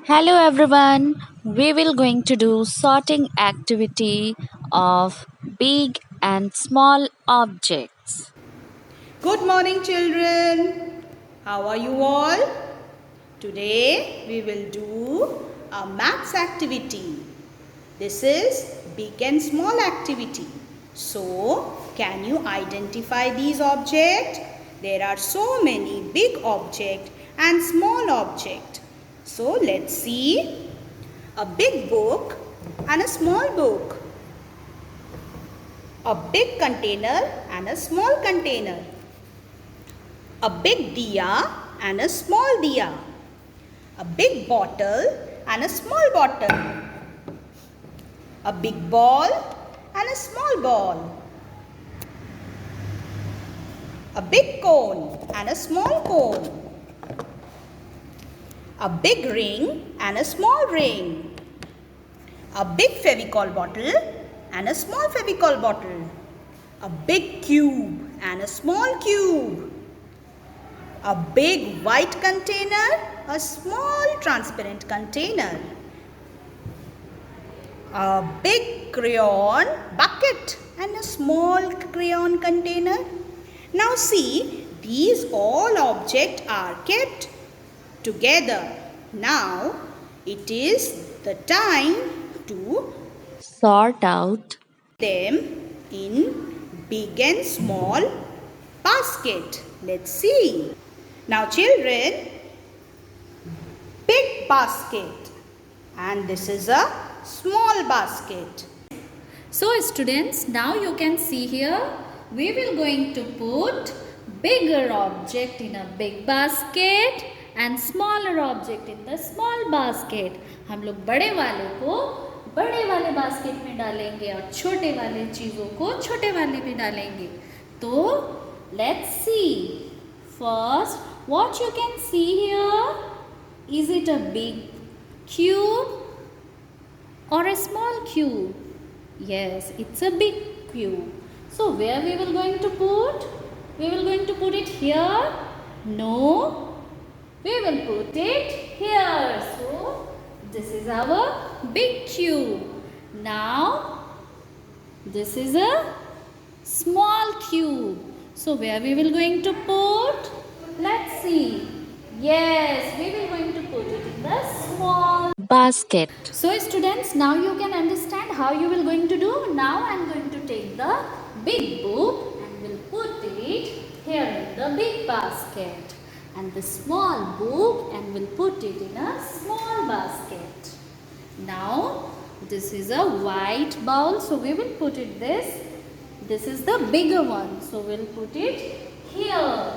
Hello everyone. We will going to do sorting activity of big and small objects. Good morning, children. How are you all? Today we will do a maths activity. This is big and small activity. So, can you identify these objects? There are so many big objects and small objects. So, let's see a big book and a small book. A big container and a small container. A big diya and a small diya. A big bottle and a small bottle. A big ball and a small ball. A big cone and a small cone. A big ring and a small ring. A big Fevicol bottle and a small Fevicol bottle. A big cube and a small cube. A big white container, a small transparent container. A big crayon bucket and a small crayon container. Now see, these all objects are kept together. Now it is the time to Sort out them in big and small basket. Let's see. Now children, big basket and this is a small basket. So students, now you can see here we will going to put bigger object in a big basket and smaller object in the small basket. हम लोग बड़े वाले को बड़े वाले basket में डालेंगे और छोटे वाले चीज़ों को छोटे वाले में डालेंगे. तो let's see. First, what you can see here, is it a big cube or a small cube? Yes, it's a big cube. So where we will going to put? We will going to put it here? No, we will put it here. So this is our big cube. Now this is a small cube. So where we will going to put? Let's see. Yes, we will going to put it in the small. basket. So students, now you can understand how you will going to do. Now I am going to take the big book and will put it here in the big basket, and the small book and will put it in a small basket. Now this is a white bowl, so we will put it this. This is the bigger one, so we'll put it here.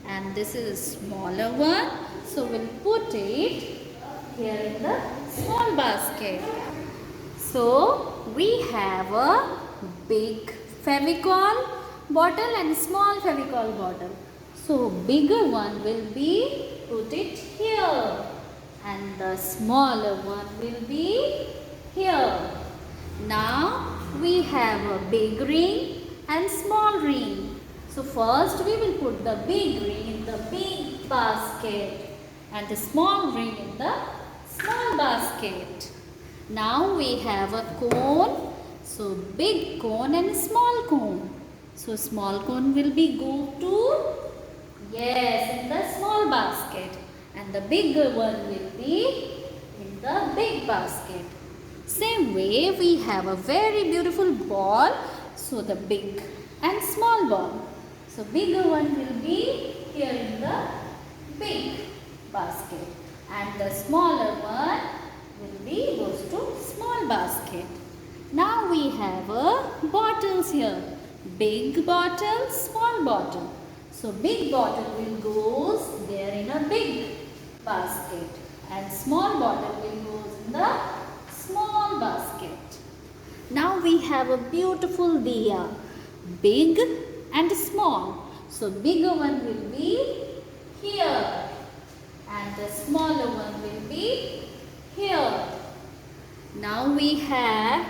And this is a smaller one, so we'll put it here in the small basket. So we have a big Fevicol bottle and small Fevicol bottle. So bigger one will be put it here and the smaller one will be here. Now we have a big ring and small ring. So first we will put the big ring in the big basket and the small ring in the small basket. Now we have a cone. So big cone and small cone. So small cone will be go to, yes, in the small basket, and the bigger one will be in the big basket. Same way we have a very beautiful ball. So the big and small ball. So bigger one will be here in the big basket and the smaller one will be goes to small basket. Now we have bottles here. Big bottle, small bottle. So big bottle will goes there in a big basket and small bottle will goes in the small basket. Now we have a beautiful diya. Big and small. So bigger one will be here and the smaller one will be here. Now we have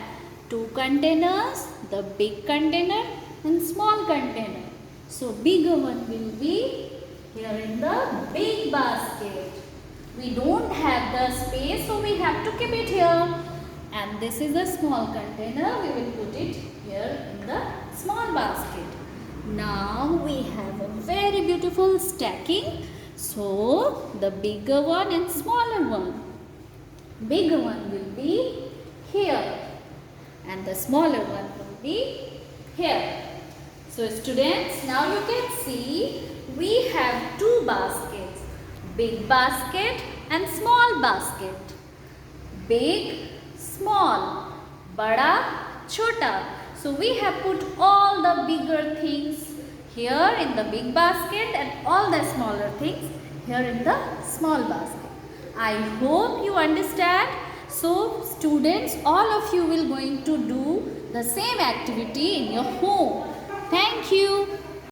two containers, the big container and small container. So bigger one will be here in the big basket We don't have the space, so we have to keep it here. And this is a small container. We will put it here in the small basket. Now we have a very beautiful stacking. So the bigger one and smaller one. Bigger one will be here and the smaller one will be here. So students, now you can see we have two baskets. Big basket and small basket. Big, small, bada, chota. So we have put all the bigger things here in the big basket and all the smaller things here in the small basket. I hope you understand. So students, all of you will going to do the same activity in your home. Thank you.